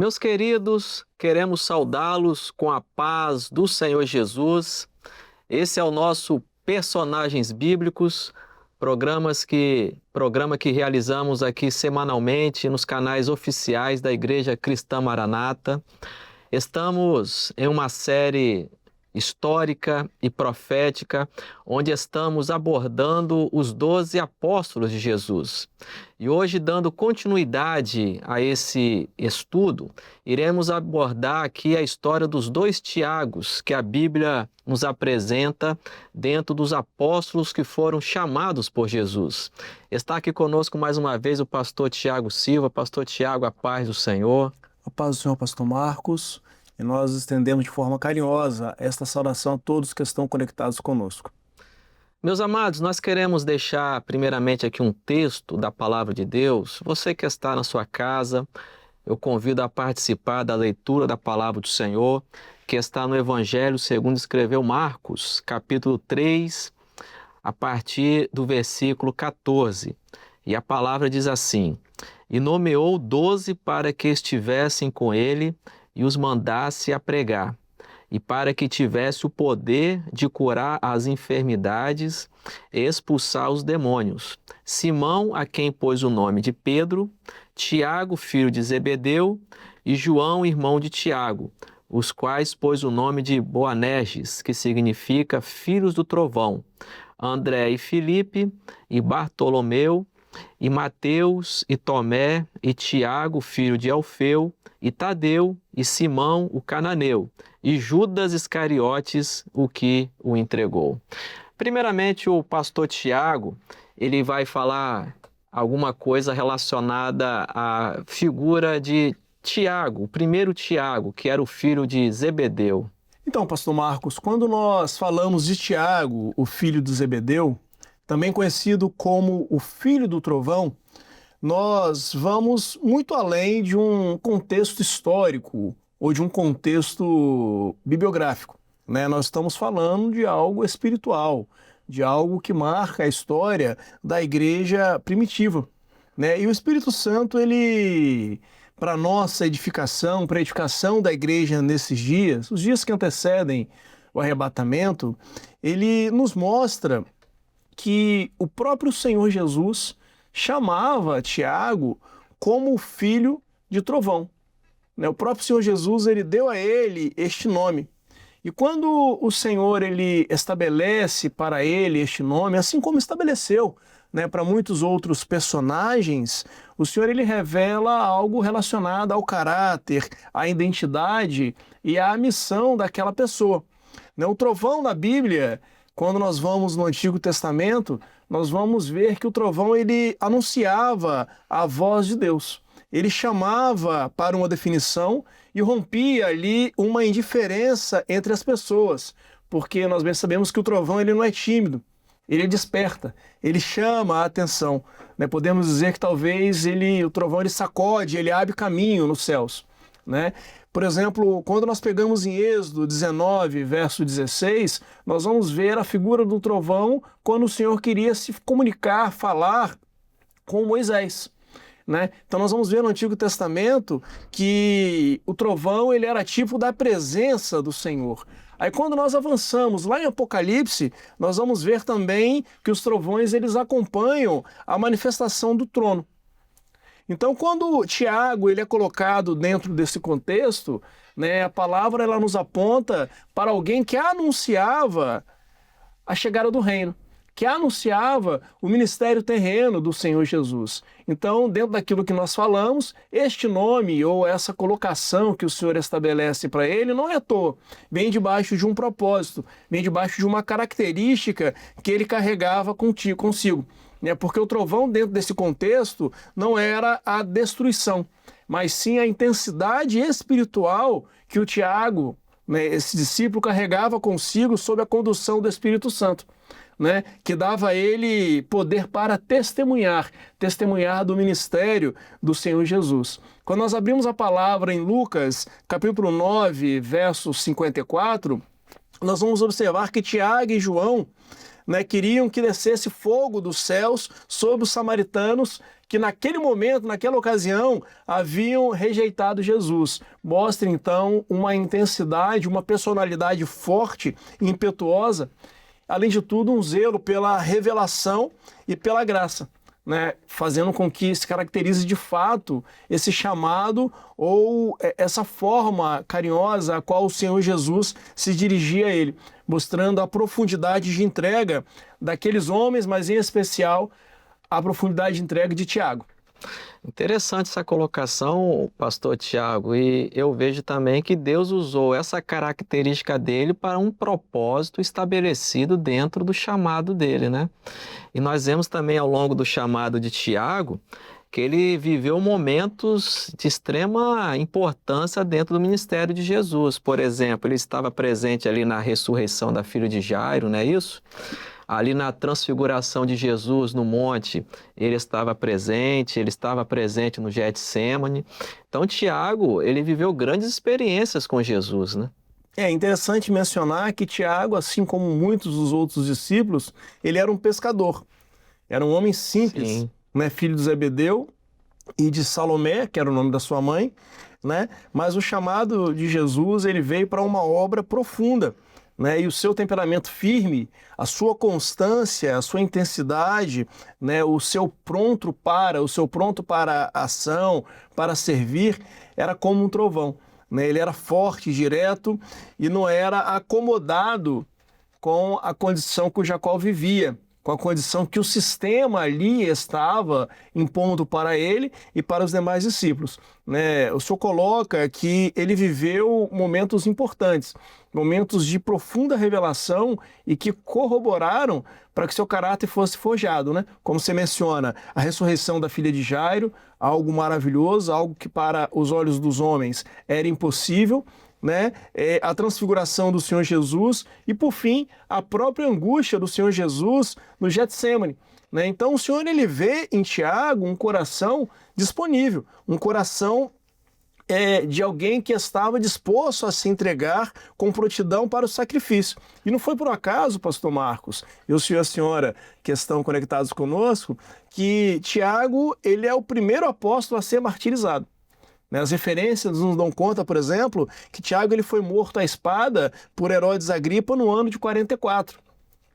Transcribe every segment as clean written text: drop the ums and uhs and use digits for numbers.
Meus queridos, queremos saudá-los com a paz do Senhor Jesus. Esse é o nosso Personagens Bíblicos, programa que realizamos aqui semanalmente nos canais oficiais da Igreja Cristã Maranata. Estamos em uma série histórica e profética, onde estamos abordando os 12 apóstolos de Jesus. E hoje, dando continuidade a esse estudo, iremos abordar aqui a história dos dois Tiagos que a Bíblia nos apresenta dentro dos apóstolos que foram chamados por Jesus. Está aqui conosco mais uma vez o pastor Tiago Silva. Pastor Tiago, a paz do Senhor. A paz do Senhor, pastor Marcos. E nós estendemos de forma carinhosa esta saudação a todos que estão conectados conosco. Meus amados, nós queremos deixar primeiramente aqui um texto da Palavra de Deus. Você que está na sua casa, eu convido a participar da leitura da Palavra do Senhor, que está no Evangelho segundo escreveu Marcos, capítulo 3, a partir do versículo 14. E a palavra diz assim: E nomeou 12 para que estivessem com ele e os mandasse a pregar, e para que tivesse o poder de curar as enfermidades e expulsar os demônios. Simão, a quem pôs o nome de Pedro, Tiago, filho de Zebedeu, e João, irmão de Tiago, os quais pôs o nome de Boanerges, que significa filhos do trovão, André e Filipe, e Bartolomeu, e Mateus, e Tomé, e Tiago, filho de Alfeu, e Tadeu, e Simão, o cananeu, e Judas Iscariotes, o que o entregou. Primeiramente, o pastor Tiago, ele vai falar alguma coisa relacionada à figura de Tiago, o primeiro Tiago, que era o filho de Zebedeu. Então, pastor Marcos, quando nós falamos de Tiago, o filho de Zebedeu, também conhecido como o filho do trovão, nós vamos muito além de um contexto histórico ou de um contexto bibliográfico, né? Nós estamos falando de algo espiritual, de algo que marca a história da igreja primitiva, né? E o Espírito Santo, ele, para nossa edificação, para a edificação da igreja nesses dias, os dias que antecedem o arrebatamento, ele nos mostra que o próprio Senhor Jesus chamava Tiago como filho de trovão. O próprio Senhor Jesus, ele deu a ele este nome. E quando o Senhor ele estabelece para ele este nome, assim como estabeleceu, para muitos outros personagens, o Senhor ele revela algo relacionado ao caráter, à identidade e à missão daquela pessoa. O trovão na Bíblia, quando nós vamos no Antigo Testamento, nós vamos ver que o trovão ele anunciava a voz de Deus. Ele chamava para uma definição e rompia ali uma indiferença entre as pessoas, porque nós bem sabemos que o trovão ele não é tímido, ele desperta, ele chama a atenção. Podemos dizer que talvez o trovão ele sacode, ele abre caminho nos céus. Por exemplo, quando nós pegamos em Êxodo 19, verso 16, nós vamos ver a figura do trovão quando o Senhor queria se comunicar, falar com Moisés. Então nós vamos ver no Antigo Testamento que o trovão ele era tipo da presença do Senhor. Aí quando nós avançamos lá em Apocalipse, nós vamos ver também que os trovões eles acompanham a manifestação do trono. Então, quando Tiago ele é colocado dentro desse contexto, a palavra ela nos aponta para alguém que anunciava a chegada do reino, que anunciava o ministério terreno do Senhor Jesus. Então, dentro daquilo que nós falamos, este nome ou essa colocação que o Senhor estabelece para ele não é à toa, vem debaixo de um propósito, vem debaixo de uma característica que ele carregava consigo. Porque o trovão, dentro desse contexto, não era a destruição, mas sim a intensidade espiritual que o Tiago, esse discípulo, carregava consigo sob a condução do Espírito Santo, que dava a ele poder para testemunhar do ministério do Senhor Jesus. Quando nós abrimos a palavra em Lucas, capítulo 9, verso 54, nós vamos observar que Tiago e João, né, queriam que descesse fogo dos céus sobre os samaritanos que naquele momento, naquela ocasião, haviam rejeitado Jesus. Mostra então uma intensidade, uma personalidade forte e impetuosa, além de tudo um zelo pela revelação e pela graça, né, fazendo com que se caracterize de fato esse chamado ou essa forma carinhosa a qual o Senhor Jesus se dirigia a ele, mostrando a profundidade de entrega daqueles homens, mas em especial a profundidade de entrega de Tiago. Interessante essa colocação, pastor Tiago, e eu vejo também que Deus usou essa característica dele para um propósito estabelecido dentro do chamado dele, né? E nós vemos também ao longo do chamado de Tiago que ele viveu momentos de extrema importância dentro do ministério de Jesus. Por exemplo, ele estava presente ali na ressurreição da filha de Jairo, não é isso? Ali na transfiguração de Jesus no monte, ele estava presente no Getsêmani. Então, Tiago, ele viveu grandes experiências com Jesus, né? É interessante mencionar que Tiago, assim como muitos dos outros discípulos, ele era um pescador. Era um homem simples, né? Filho de Zebedeu e de Salomé, que era o nome da sua mãe, né? Mas o chamado de Jesus, ele veio para uma obra profunda, né? E o seu temperamento firme, a sua constância, a sua intensidade, né? O seu pronto para a ação, para servir, era como um trovão, né? Ele era forte, direto e não era acomodado com a condição que o Jacó vivia, com a condição que o sistema ali estava impondo para ele e para os demais discípulos, né? O senhor coloca que ele viveu momentos importantes, momentos de profunda revelação e que corroboraram para que seu caráter fosse forjado, né? Como você menciona, a ressurreição da filha de Jairo, algo maravilhoso, algo que para os olhos dos homens era impossível, né? A transfiguração do Senhor Jesus e, por fim, a própria angústia do Senhor Jesus no Getsêmani, né? Então, o Senhor ele vê em Tiago um coração disponível, um coração de alguém que estava disposto a se entregar com prontidão para o sacrifício. E não foi por acaso, pastor Marcos, eu e a senhora que estão conectados conosco, que Tiago ele é o primeiro apóstolo a ser martirizado. As referências nos dão conta, por exemplo, que Tiago ele foi morto à espada por Herodes Agripa no ano de 44.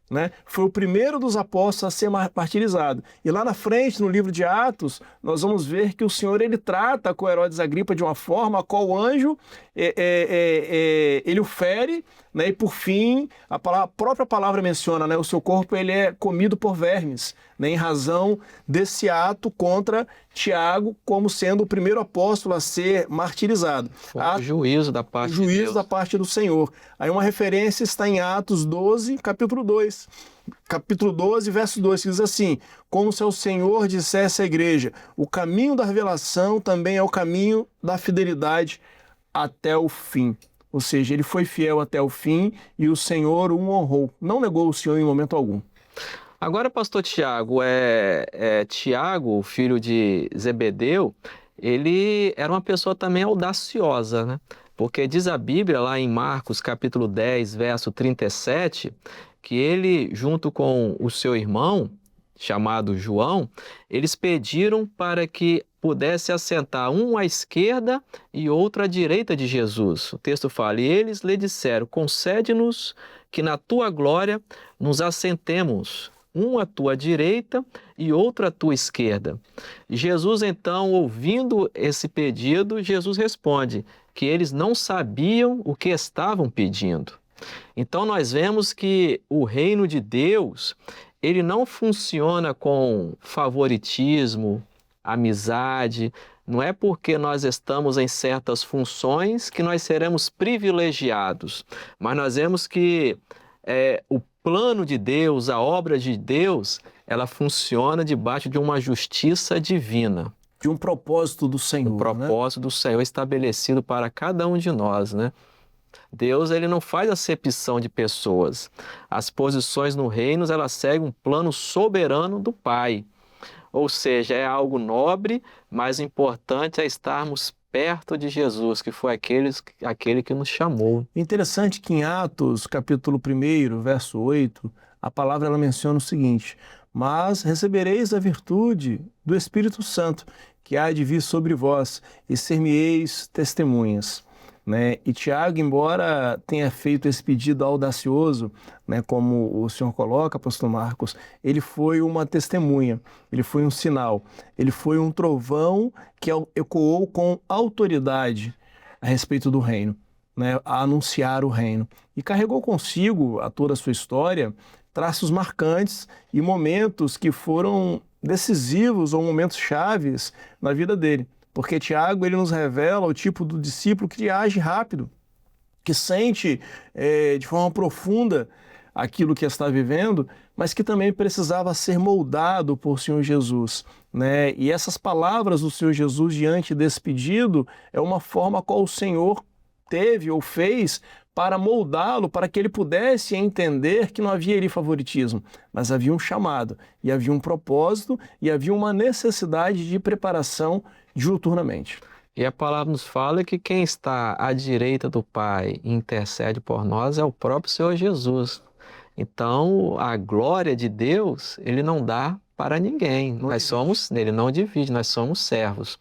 Né? Foi o primeiro dos apóstolos a ser martirizado. E lá na frente, no livro de Atos, nós vamos ver que o Senhor ele trata com Herodes Agripa de uma forma a qual o anjo ele o fere, né? E por fim, a própria palavra menciona, né? O seu corpo ele é comido por vermes, né? Em razão desse ato contra Tiago, como sendo o primeiro apóstolo a ser martirizado. Foi o juízo da parte de juízo Deus. da parte do Senhor. Aí uma referência está em Atos 12, capítulo 2. Capítulo 12, verso 2, que diz assim: como se o Senhor dissesse à igreja, o caminho da revelação também é o caminho da fidelidade até o fim. Ou seja, ele foi fiel até o fim e o Senhor o honrou. Não negou o Senhor em momento algum. Agora, pastor Tiago, Tiago, filho de Zebedeu, ele era uma pessoa também audaciosa, né? Porque diz a Bíblia lá em Marcos capítulo 10, verso 37, que ele, junto com o seu irmão, chamado João, eles pediram para que pudesse assentar um à esquerda e outro à direita de Jesus. O texto fala, e eles lhe disseram, concede-nos que na tua glória nos assentemos, um à tua direita e outro à tua esquerda. Jesus, então, ouvindo esse pedido, Jesus responde que eles não sabiam o que estavam pedindo. Então, nós vemos que o reino de Deus, ele não funciona com favoritismo, amizade. Não é porque nós estamos em certas funções que nós seremos privilegiados, mas nós vemos que o plano de Deus, a obra de Deus, ela funciona debaixo de uma justiça divina. De um propósito do Senhor. Um propósito do Senhor estabelecido para cada um de nós, né? Deus ele não faz acepção de pessoas. As posições no reino, elas seguem um plano soberano do Pai. Ou seja, é algo nobre, mas importante é estarmos perto de Jesus, que foi aquele que nos chamou. Interessante que em Atos, capítulo 1, verso 8, a palavra ela menciona o seguinte: mas recebereis a virtude do Espírito Santo, que há de vir sobre vós, e ser-me-eis testemunhas. Né? E Tiago, embora tenha feito esse pedido audacioso, né, como o senhor coloca, pastor Marcos, ele foi uma testemunha, ele foi um sinal, ele foi um trovão que ecoou com autoridade a respeito do reino, né, a anunciar o reino. E carregou consigo, a toda a sua história, traços marcantes e momentos que foram decisivos ou momentos chaves na vida dele. Porque Tiago ele nos revela o tipo do discípulo que age rápido, que sente de forma profunda aquilo que está vivendo, mas que também precisava ser moldado por Senhor Jesus. Né? E essas palavras do Senhor Jesus diante desse pedido é uma forma a qual o Senhor teve ou fez para moldá-lo, para que ele pudesse entender que não havia ali favoritismo, mas havia um chamado, e havia um propósito, e havia uma necessidade de preparação diuturnamente. E a palavra nos fala que quem está à direita do Pai e intercede por nós é o próprio Senhor Jesus. Então, a glória de Deus, ele não dá para ninguém. Ele não divide, nós somos servos.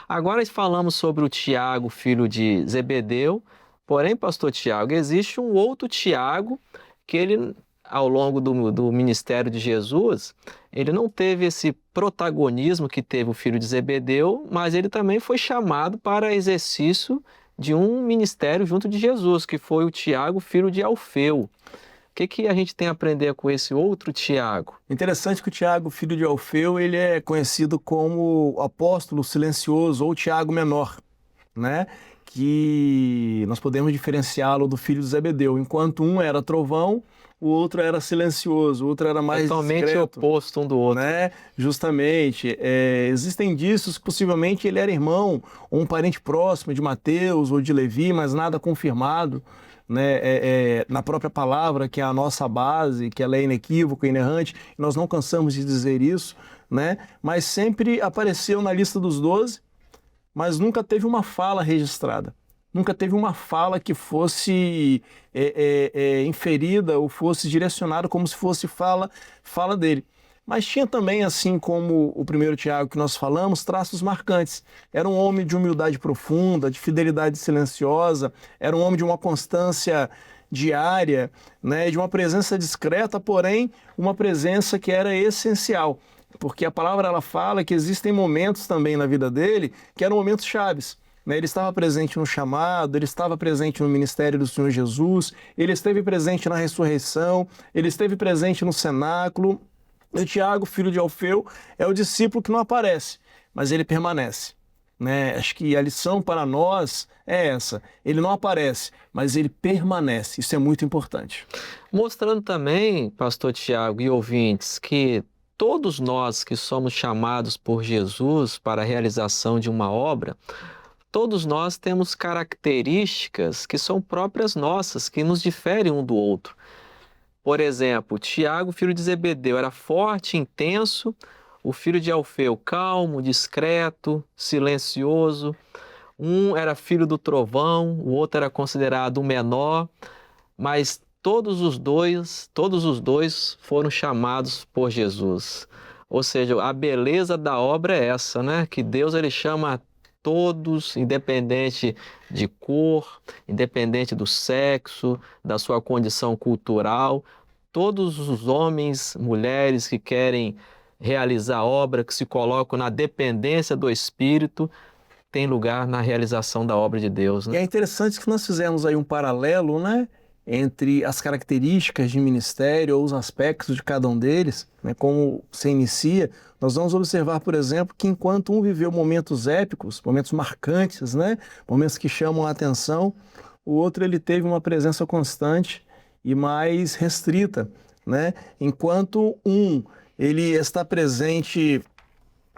Agora falamos sobre o Tiago, filho de Zebedeu. Porém, pastor Tiago, existe um outro Tiago que ele, ao longo do ministério de Jesus, ele não teve esse protagonismo que teve o filho de Zebedeu, mas ele também foi chamado para exercício de um ministério junto de Jesus, que foi o Tiago, filho de Alfeu. O que a gente tem a aprender com esse outro Tiago? Interessante que o Tiago, filho de Alfeu, ele é conhecido como o apóstolo silencioso ou Tiago menor, né? Que nós podemos diferenciá-lo do filho de Zebedeu. Enquanto um era trovão, o outro era silencioso, o outro era mais totalmente discreto, oposto um do outro. né? Justamente. Existem indícios que possivelmente ele era irmão ou um parente próximo de Mateus ou de Levi, mas nada confirmado, né? Na própria palavra, que é a nossa base, que ela é inequívoca, inerrante, nós não cansamos de dizer isso, né? Mas sempre apareceu na lista dos 12, mas nunca teve uma fala registrada. Nunca teve uma fala que fosse inferida ou fosse direcionada como se fosse fala dele. Mas tinha também, assim como o primeiro Tiago que nós falamos, traços marcantes. Era um homem de humildade profunda, de fidelidade silenciosa, era um homem de uma constância diária, né, de uma presença discreta, porém uma presença que era essencial. Porque a palavra ela fala que existem momentos também na vida dele que eram momentos chaves. Né? Ele estava presente no chamado, ele estava presente no ministério do Senhor Jesus, ele esteve presente na ressurreição, ele esteve presente no cenáculo. E o Tiago, filho de Alfeu, é o discípulo que não aparece, mas ele permanece. Né? Acho que a lição para nós é essa. Ele não aparece, mas ele permanece. Isso é muito importante. Mostrando também, pastor Tiago e ouvintes, que todos nós que somos chamados por Jesus para a realização de uma obra, todos nós temos características que são próprias nossas, que nos diferem um do outro. Por exemplo, Tiago, filho de Zebedeu, era forte, intenso, o filho de Alfeu, calmo, discreto, silencioso. Um era filho do trovão, o outro era considerado o menor, mas todos os dois foram chamados por Jesus. Ou seja, a beleza da obra é essa, né? Que Deus ele chama todos, independente de cor, independente do sexo, da sua condição cultural, todos os homens, mulheres que querem realizar a obra, que se colocam na dependência do Espírito, tem lugar na realização da obra de Deus. Né? E é interessante que nós fizemos aí um paralelo, né, entre as características de ministério ou os aspectos de cada um deles, né, como se inicia. Nós vamos observar, por exemplo, que enquanto um viveu momentos épicos, momentos marcantes, né, momentos que chamam a atenção, o outro ele teve uma presença constante e mais restrita, né? Enquanto um ele está presente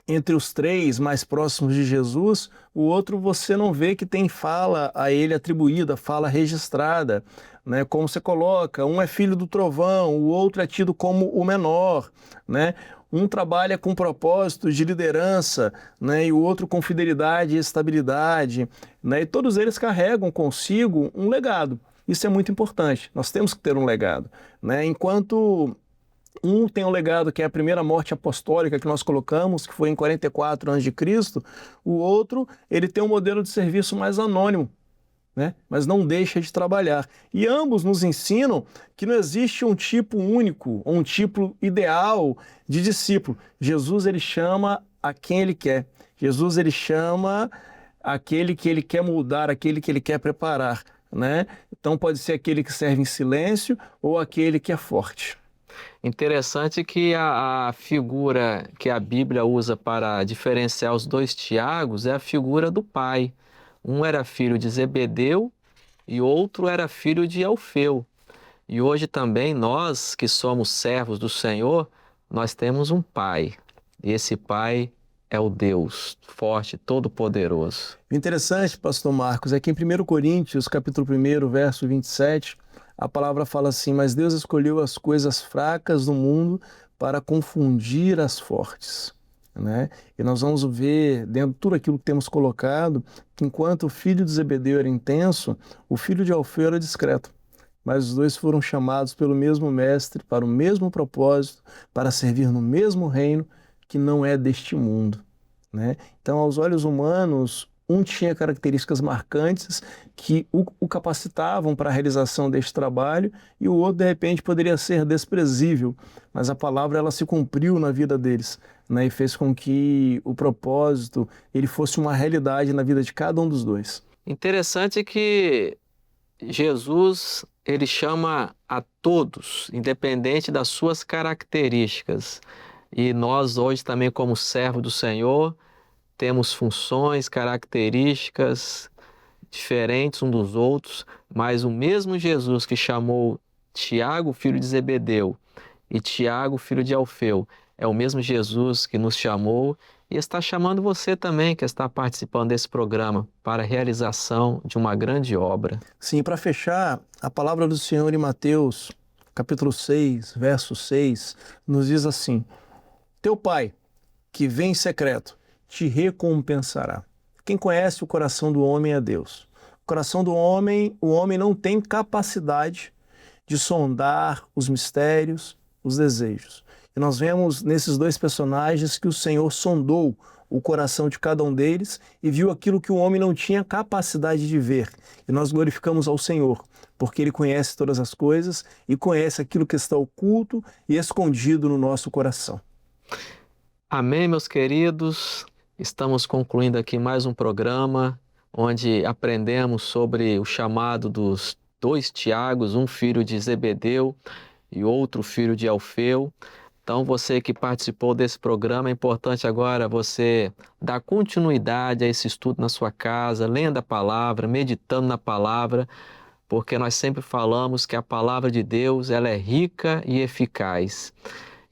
entre os três mais próximos de Jesus, o outro você não vê que tem fala a ele atribuída, fala registrada, né? Como você coloca, um é filho do trovão, o outro é tido como o menor, né? Um trabalha com propósito de liderança, né? E o outro com fidelidade e estabilidade, né? E todos eles carregam consigo um legado. Isso é muito importante, nós temos que ter um legado, né? Enquanto Um tem um legado que é a primeira morte apostólica que nós colocamos, que foi em 44 a.C. O outro, ele tem um modelo de serviço mais anônimo, né? Mas não deixa de trabalhar. E ambos nos ensinam que não existe um tipo único, ou um tipo ideal de discípulo. Jesus, ele chama a quem ele quer. Jesus, ele chama aquele que ele quer moldar, aquele que ele quer preparar, né? Então pode ser aquele que serve em silêncio ou aquele que é forte. Interessante que a figura que a Bíblia usa para diferenciar os dois Tiagos é a figura do pai. Um era filho de Zebedeu e outro era filho de Alfeu. E hoje também nós, que somos servos do Senhor, nós temos um pai. E esse pai é o Deus forte, todo-poderoso. O interessante, pastor Marcos, é que em 1 Coríntios, capítulo 1, verso 27, a palavra fala assim: mas Deus escolheu as coisas fracas do mundo para confundir as fortes. Né? E nós vamos ver, dentro de tudo aquilo que temos colocado, que enquanto o filho de Zebedeu era intenso, o filho de Alfeu era discreto. Mas os dois foram chamados pelo mesmo mestre, para o mesmo propósito, para servir no mesmo reino que não é deste mundo. Né? Então, aos olhos humanos, um tinha características marcantes que o capacitavam para a realização deste trabalho e o outro, de repente, poderia ser desprezível, mas a palavra ela se cumpriu na vida deles, né? E fez com que o propósito ele fosse uma realidade na vida de cada um dos dois. Interessante que Jesus, ele chama a todos, independente das suas características. E nós hoje também, como servo do Senhor, temos funções, características diferentes um dos outros, mas o mesmo Jesus que chamou Tiago, filho de Zebedeu, e Tiago, filho de Alfeu, é o mesmo Jesus que nos chamou e está chamando você também, que está participando desse programa, para a realização de uma grande obra. Sim, para fechar, a palavra do Senhor em Mateus, capítulo 6, verso 6, nos diz assim: teu pai, que vem em secreto, te recompensará. Quem conhece o coração do homem é Deus. O coração do homem, o homem não tem capacidade de sondar os mistérios, os desejos. E nós vemos nesses dois personagens que o Senhor sondou o coração de cada um deles e viu aquilo que o homem não tinha capacidade de ver. E nós glorificamos ao Senhor, porque Ele conhece todas as coisas e conhece aquilo que está oculto e escondido no nosso coração. Amém, meus queridos. Estamos concluindo aqui mais um programa onde aprendemos sobre o chamado dos dois Tiagos, um filho de Zebedeu e outro filho de Alfeu. Então, você que participou desse programa, é importante agora você dar continuidade a esse estudo na sua casa, lendo a palavra, meditando na palavra, porque nós sempre falamos que a palavra de Deus ela é rica e eficaz.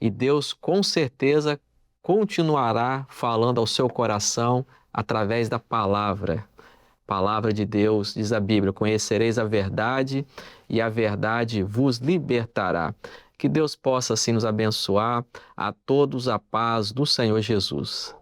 E Deus, com certeza, continuará falando ao seu coração através da palavra. Palavra de Deus, diz a Bíblia: conhecereis a verdade e a verdade vos libertará. Que Deus possa assim nos abençoar. A todos a paz do Senhor Jesus.